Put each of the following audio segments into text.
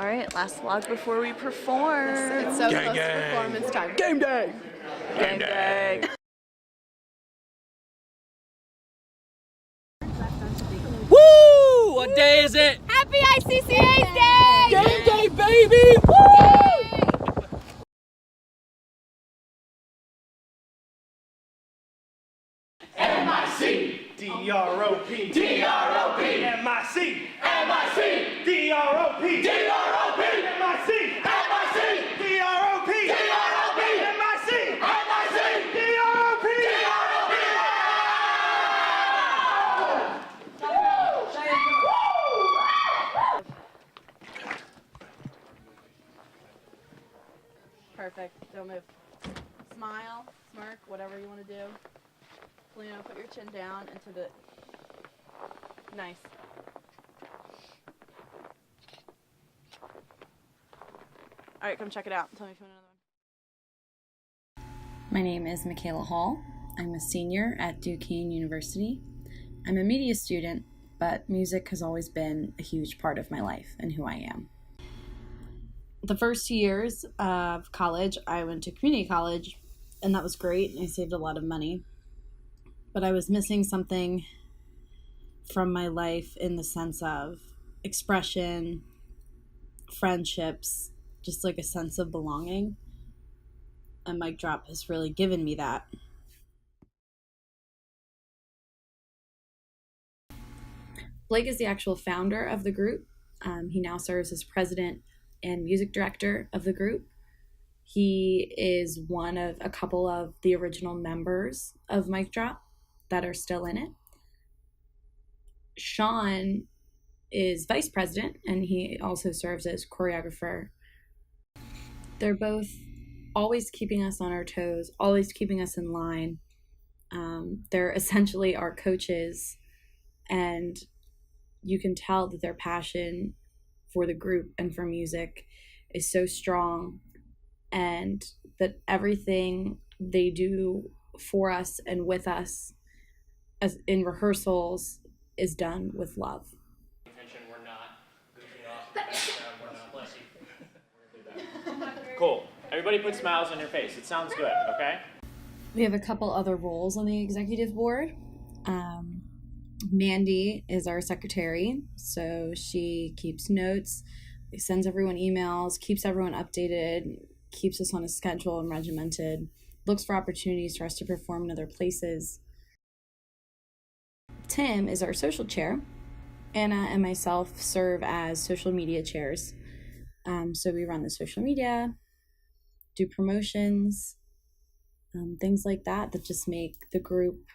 All right, last vlog before we perform. It's so close to performance time. Game day! Game day. Woo! What day is it? Happy ICCAs Day! Game day, baby! Woo! M-I-C D-R-O-P D-R-O-P M-I-C M-I-C D-R-O-P D-R-O-P M-I-C M-I-C D-R-O-P D-R-O-P M-I-C M-I-C D-R-O-P Perfect. Don't move. Smile, smirk, whatever you want to do. Folino, put your chin down into the... Nice. All right, come check it out. Tell me if you want another one. My name is Michela Hall. I'm a senior at Duquesne University. I'm a media student, but music has always been a huge part of my life and who I am. The first 2 years of college, I went to community college, and that was great. I saved a lot of money. But I was missing something from my life in the sense of expression, friendships, just like a sense of belonging. And Mic Drop has really given me that. Blake is the actual founder of the group. He now serves as president and music director of the group. He is one of a couple of the original members of Mic Drop that are still in it. Shayaan is vice president, and he also serves as choreographer. They're both always keeping us on our toes, always keeping us in line. They're essentially our coaches, and you can tell that their passion for the group and for music is so strong, and that everything they do for us and with us as in rehearsals is done with love. We're not goofing off. We're not bless you. Cool. Everybody put smiles on your face. It sounds good, okay? We have a couple other roles on the executive board. Mandy is our secretary, so she keeps notes, sends everyone emails, keeps everyone updated, keeps us on a schedule and regimented, looks for opportunities for us to perform in other places. Tim is our social chair. Anna and myself serve as social media chairs. So we run the social media, do promotions, things like that just make the group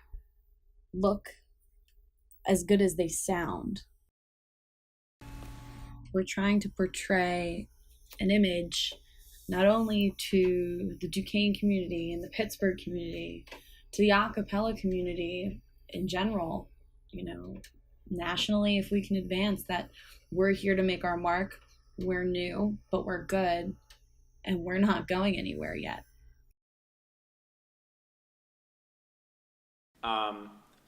look as good as they sound. We're trying to portray an image not only to the Duquesne community and the Pittsburgh community, to the a cappella community in general, nationally, if we can advance that we're here to make our mark, we're new, but we're good, and we're not going anywhere yet.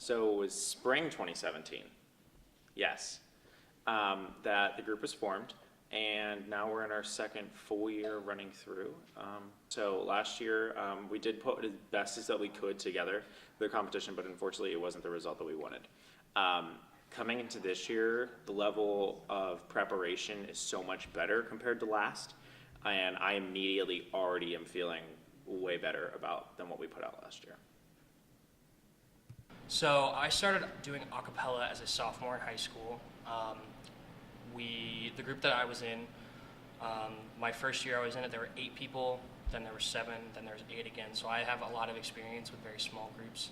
So it was spring 2017, yes, that the group was formed, and now we're in our second full year running through. So last year, we did put as best as that we could together for the competition, but unfortunately it wasn't the result that we wanted. Coming into this year, the level of preparation is so much better compared to last, and I immediately already am feeling way better than what we put out last year. So I started doing a cappella as a sophomore in high school. The group that I was in, my first year I was in it, there were 8 people, then there were 7, then there was 8 again. So I have a lot of experience with very small groups.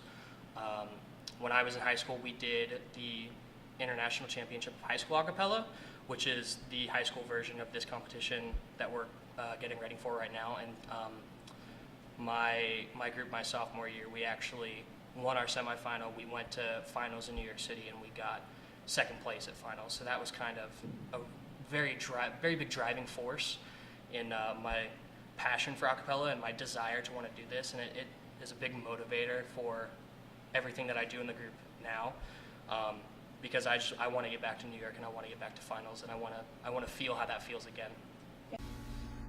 When I was in high school, we did the International Championship of High School a cappella, which is the high school version of this competition that we're getting ready for right now. And my group, my sophomore year, we actually won our semifinal. We went to finals in New York City, and we got second place at finals. So that was kind of a very big driving force in my passion for a cappella and my desire to want to do this. And it is a big motivator for everything that I do in the group now. because I want to get back to New York and I want to get back to finals and I want to feel how that feels again.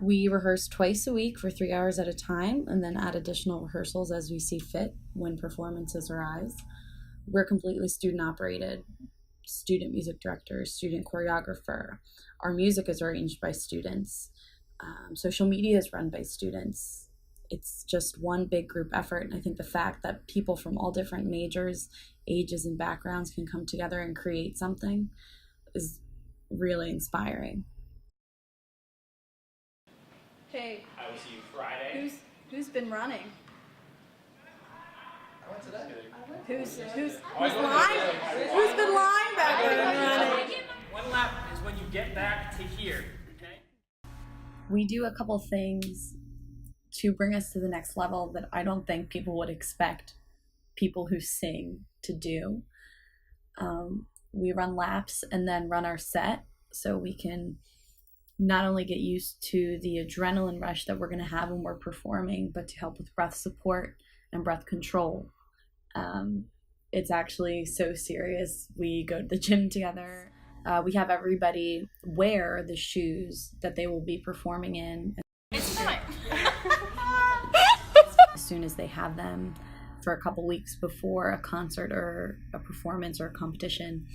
We rehearse twice a week for 3 hours at a time and then add additional rehearsals as we see fit when performances arise. We're completely student operated, student music director, student choreographer. Our music is arranged by students. Social media is run by students. It's just one big group effort. And I think the fact that people from all different majors, ages, and backgrounds can come together and create something is really inspiring. Hey, I will see you Friday. who's been running? I went today. Who's lying? Who's been lying back there and running? One lap is when you get back to here, okay? We do a couple things to bring us to the next level that I don't think people would expect people who sing to do. We run laps and then run our set so we can not only get used to the adrenaline rush that we're going to have when we're performing, but to help with breath support and breath control. It's actually so serious. We go to the gym together. We have everybody wear the shoes that they will be performing in. It's time. As soon as they have them for a couple weeks before a concert or a performance or a competition,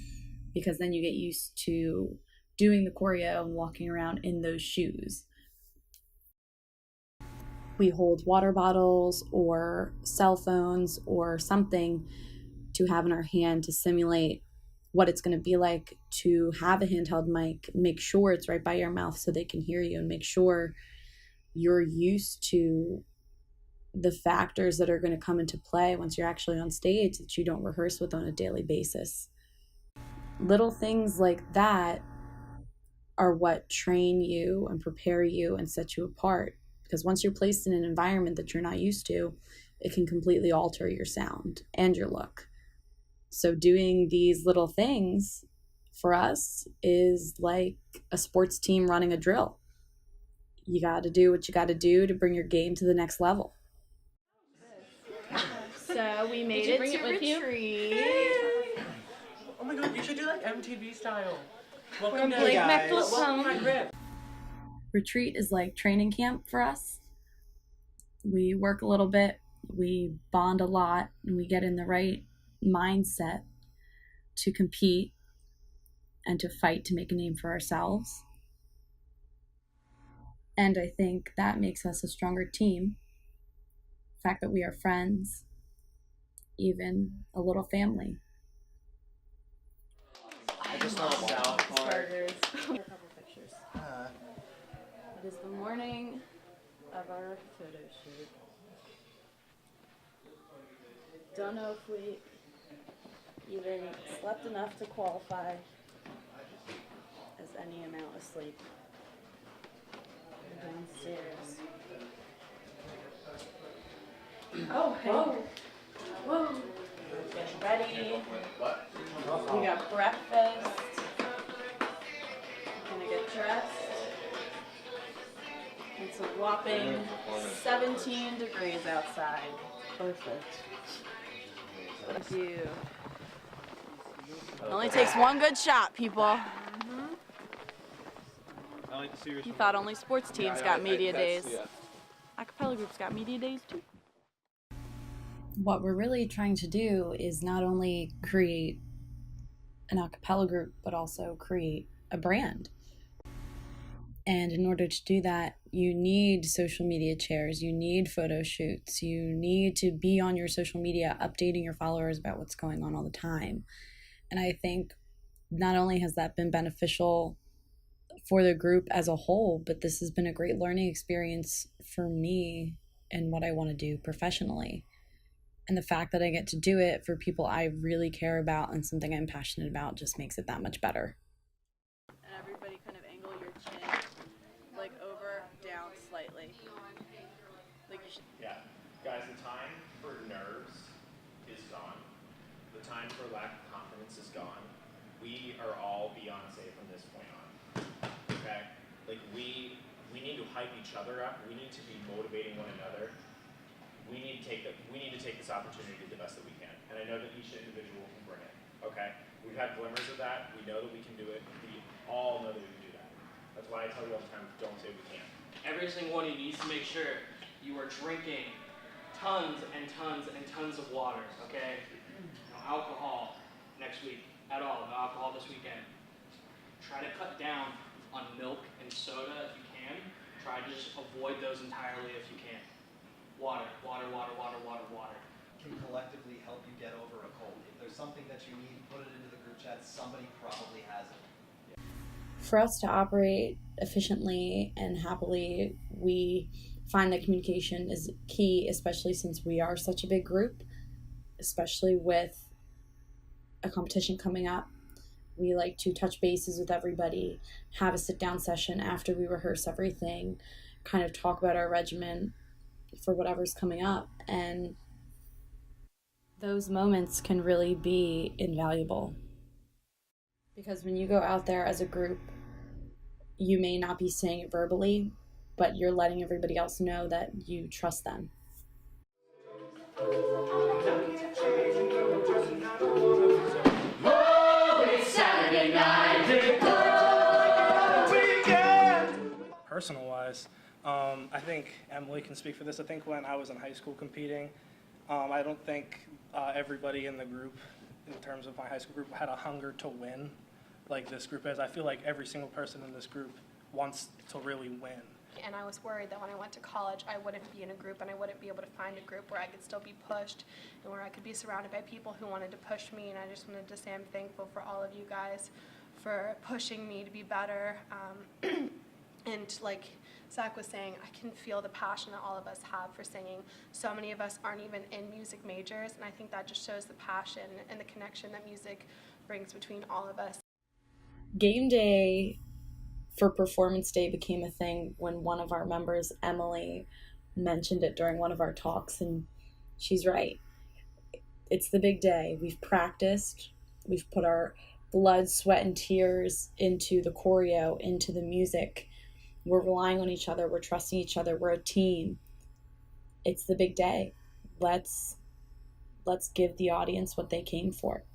because then you get used to doing the choreo and walking around in those shoes. We hold water bottles or cell phones or something to have in our hand to simulate what it's going to be like to have a handheld mic, make sure it's right by your mouth so they can hear you, and make sure you're used to the factors that are going to come into play once you're actually on stage that you don't rehearse with on a daily basis. Little things like that are what train you and prepare you and set you apart. Because once you're placed in an environment that you're not used to, it can completely alter your sound and your look. So doing these little things for us is like a sports team running a drill. You got to do what you got to do to bring your game to the next level. So we made it to retreat. Oh my god, you should do like MTV style. Welcome to Mechtel's home. Retreat is like training camp for us. We work a little bit, we bond a lot, and we get in the right mindset to compete and to fight to make a name for ourselves. And I think that makes us a stronger team. The fact that we are friends, even a little family. I just want to Burgers. A couple pictures. It is the morning of our photo shoot. Don't know if we even slept enough to qualify as any amount of sleep. We're downstairs. Oh, hey. Whoa. Getting ready. We got breakfast. Gonna get dressed. It's a whopping 17 degrees outside. Perfect. Thank you. It only takes one good shot, people. I like the serious. You thought only sports teams got media days. Acapella groups got media days too. What we're really trying to do is not only create an a cappella group, but also create a brand. And in order to do that, you need social media chairs, you need photo shoots, you need to be on your social media updating your followers about what's going on all the time. And I think not only has that been beneficial for the group as a whole, but this has been a great learning experience for me and what I want to do professionally. And the fact that I get to do it for people I really care about and something I'm passionate about just makes it that much better. And everybody kind of angle your chin, like over, down slightly. Like you should. Yeah, guys, the time for nerves is gone. The time for lack of confidence is gone. We are all Beyonce from this point on. Okay? Like we need to hype each other up. We need to be motivating one another. We need to take this opportunity the best that we can. And I know that each individual can bring it. Okay? We've had glimmers of that. We know that we can do it. We all know that we can do that. That's why I tell you all the time, don't say we can't. Every single one of you needs to make sure you are drinking tons and tons and tons of water, okay? No alcohol next week at all. No alcohol this weekend. Try to cut down on milk and soda if you can. Try to just avoid those entirely if you can. Water, water, water, water, water, water. Can collectively help you get over a cold. If there's something that you need, put it into the group chat. Somebody probably has it. For us to operate efficiently and happily, we find that communication is key, especially since we are such a big group, especially with a competition coming up. We like to touch bases with everybody, have a sit-down session after we rehearse everything, kind of talk about our regimen for whatever's coming up, and those moments can really be invaluable. Because when you go out there as a group, you may not be saying it verbally, but you're letting everybody else know that you trust them. Personal-wise, I think Emily can speak for this. I think when I was in high school competing, I don't think everybody in the group, in terms of my high school group, had a hunger to win like this group is. I feel like every single person in this group wants to really win. And I was worried that when I went to college, I wouldn't be in a group and I wouldn't be able to find a group where I could still be pushed and where I could be surrounded by people who wanted to push me. And I just wanted to say I'm thankful for all of you guys for pushing me to be better. And like Zach was saying, I can feel the passion that all of us have for singing. So many of us aren't even in music majors, and I think that just shows the passion and the connection that music brings between all of us. Game day for performance day became a thing when one of our members, Emily, mentioned it during one of our talks, and she's right. It's the big day. We've practiced. We've put our blood, sweat, and tears into the choreo, into the music. We're relying on each other. We're trusting each other. We're a team. It's the big day. Let's give the audience what they came for.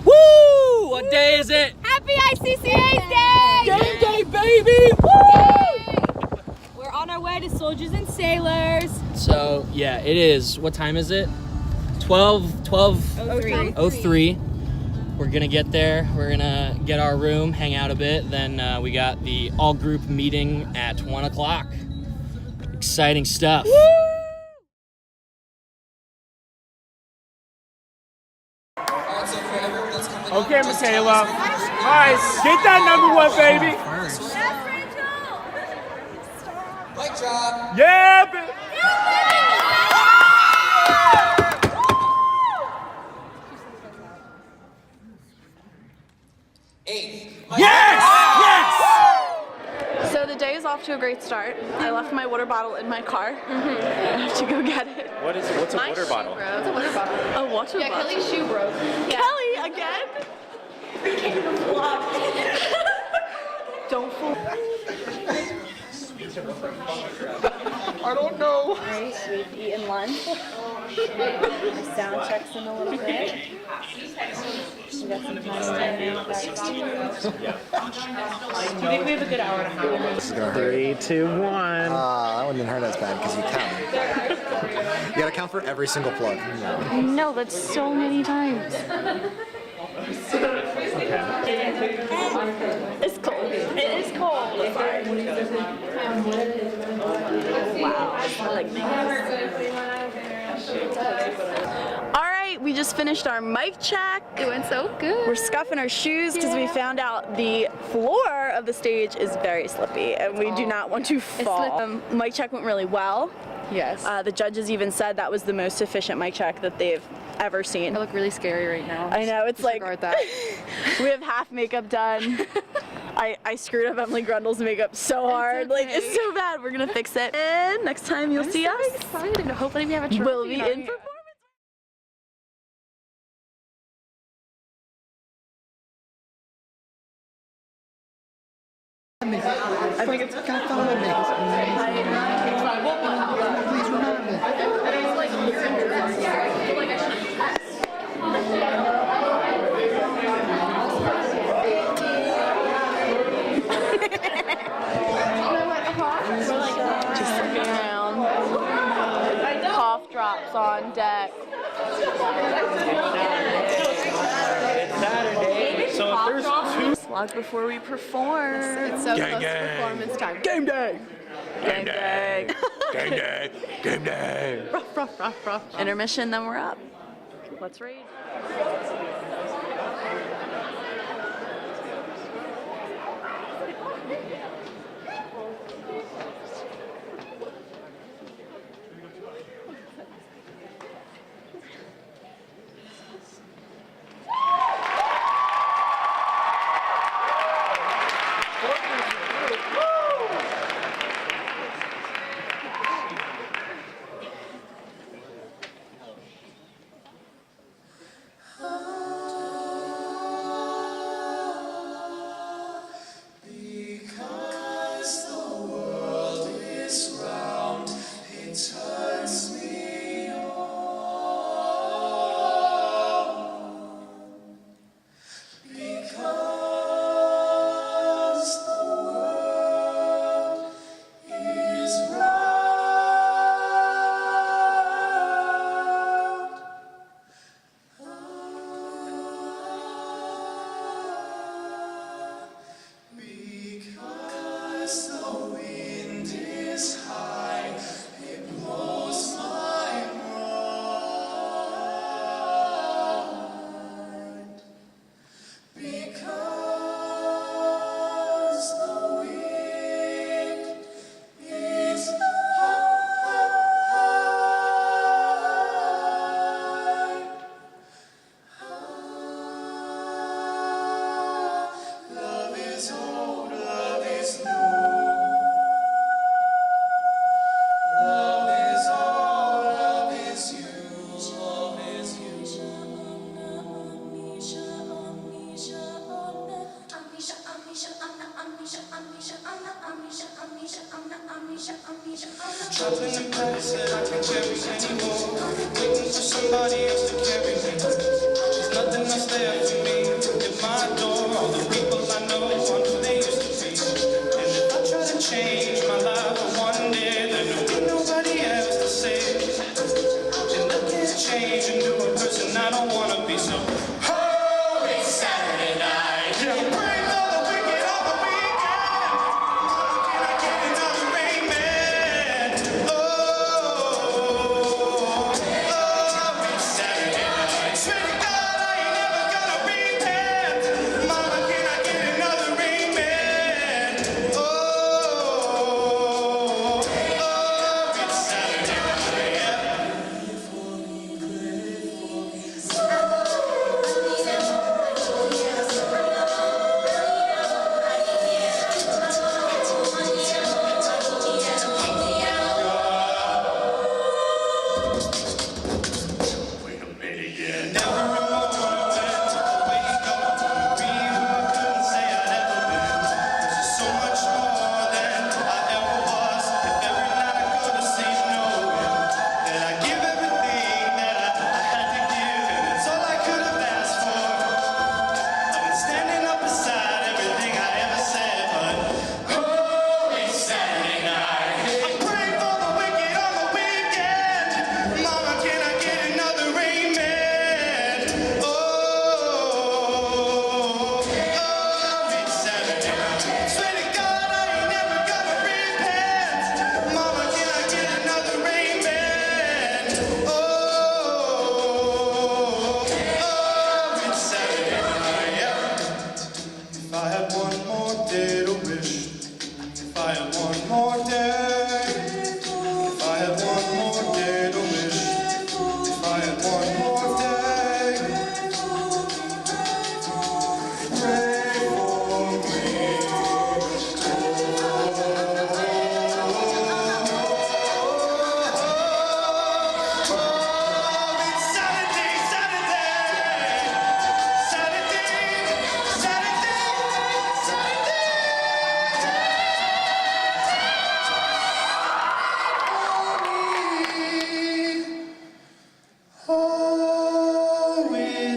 Woo! What day is it? Happy ICCAs Day! Game day, baby! Woo! We're on our way to Soldiers and Sailors. So, yeah, it is. What time is it? 12:03. We're gonna get there. We're gonna get our room, hang out a bit. Then we got the all-group meeting at 1 o'clock. Exciting stuff. Okay, Michela. All right, get that #1, baby. Mic drop. Yeah, baby. Yes! Yes! So the day is off to a great start. I left my water bottle in my car. I have to go get it. What's a water bottle? What's a water bottle? A water bottle. Kelly's shoe broke. Kelly, again? Don't fool. I don't know. Right, we've eaten lunch. Sound checks in a little bit. We got some time to hang out back. Do you think we have a good hour and a half? This is gonna hurt. 3, 2, 1. That one didn't hurt as bad because you count. You gotta count for every single plug. No, that's so many times. It's cold. It is cold. Wow, I like All right, we just finished our mic check. It went so good. We're scuffing our shoes because we found out the floor of the stage is very slippy and we do not want to fall. Mic check went really well. Yes. The judges even said that was the most efficient mic check that they've ever seen. I look really scary right now. I know, it's like Disregard that. we have half makeup done. I screwed up Emily Grundle's makeup so hard. Like, it's so bad. We're gonna fix it. And next time you'll see us, Excited. Hopefully we have a trophy. we'll be on in here. performance. I think it's got fun with me. Please remember me. Just looking around. Cough drops on deck. So if there's two Slug before we perform. It's so close to performance time. Game day. Game day. Game day. Game day. Intermission, then we're up. Let's read.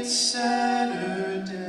it's Saturday.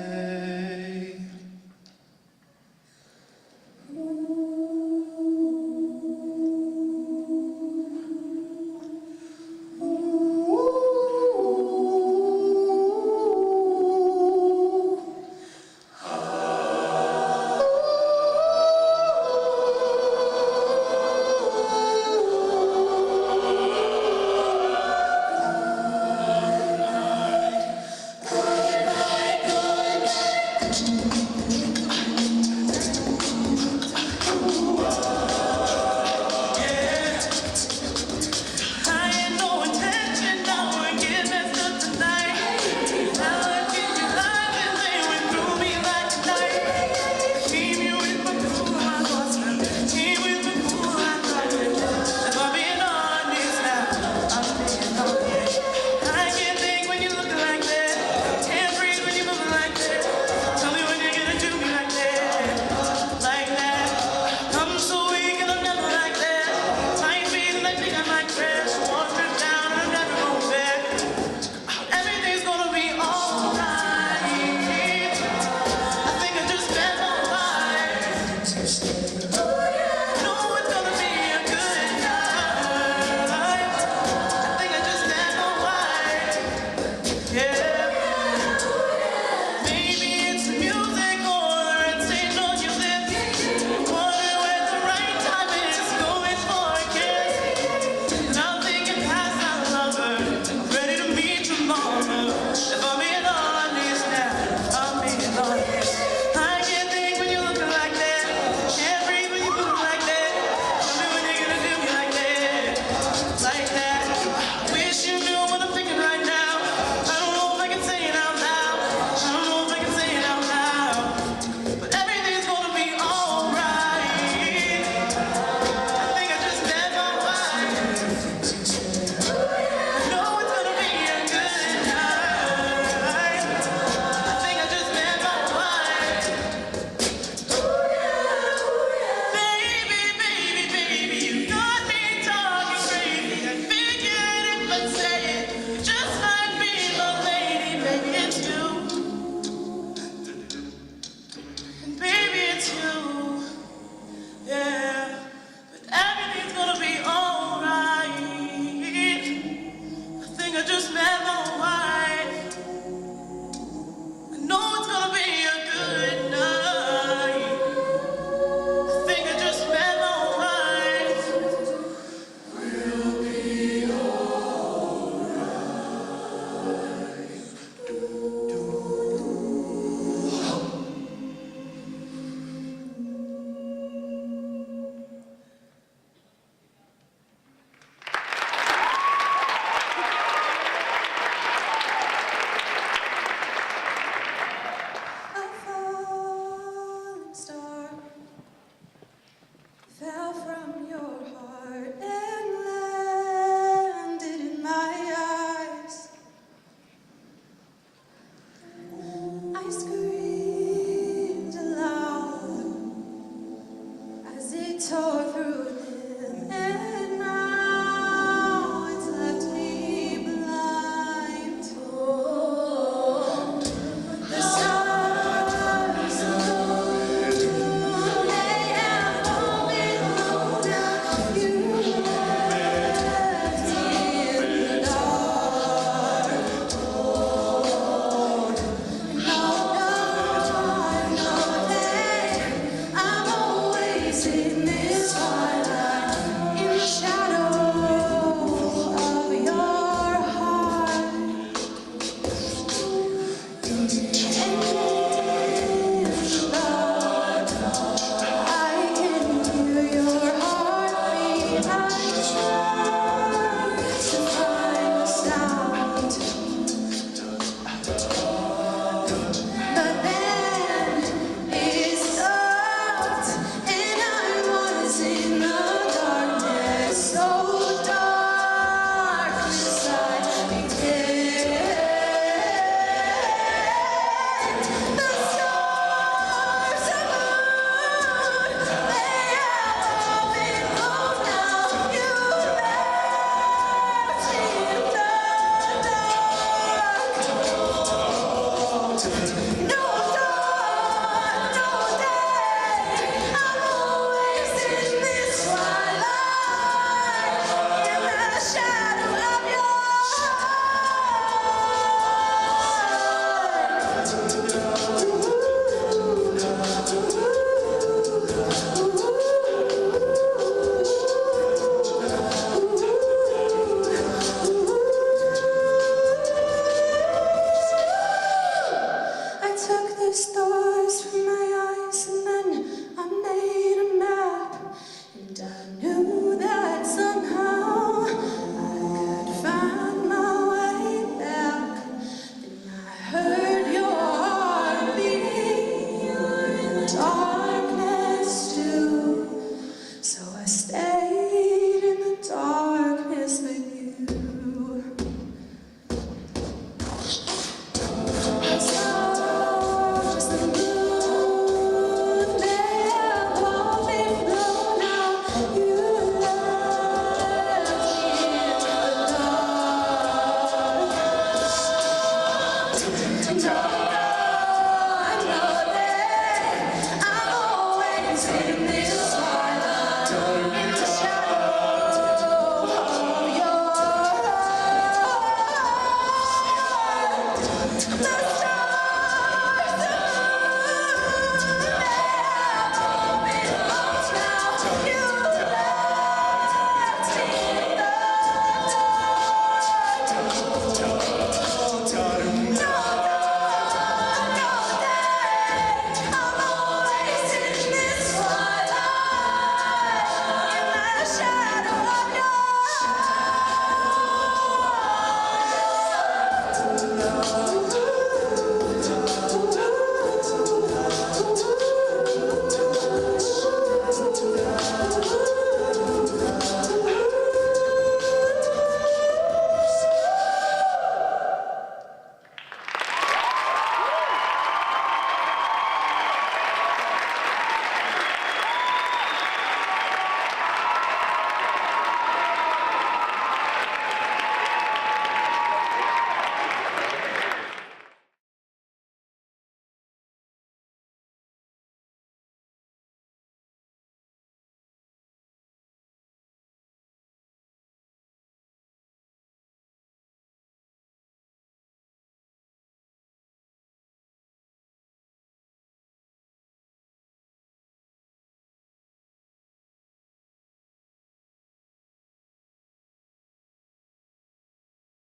The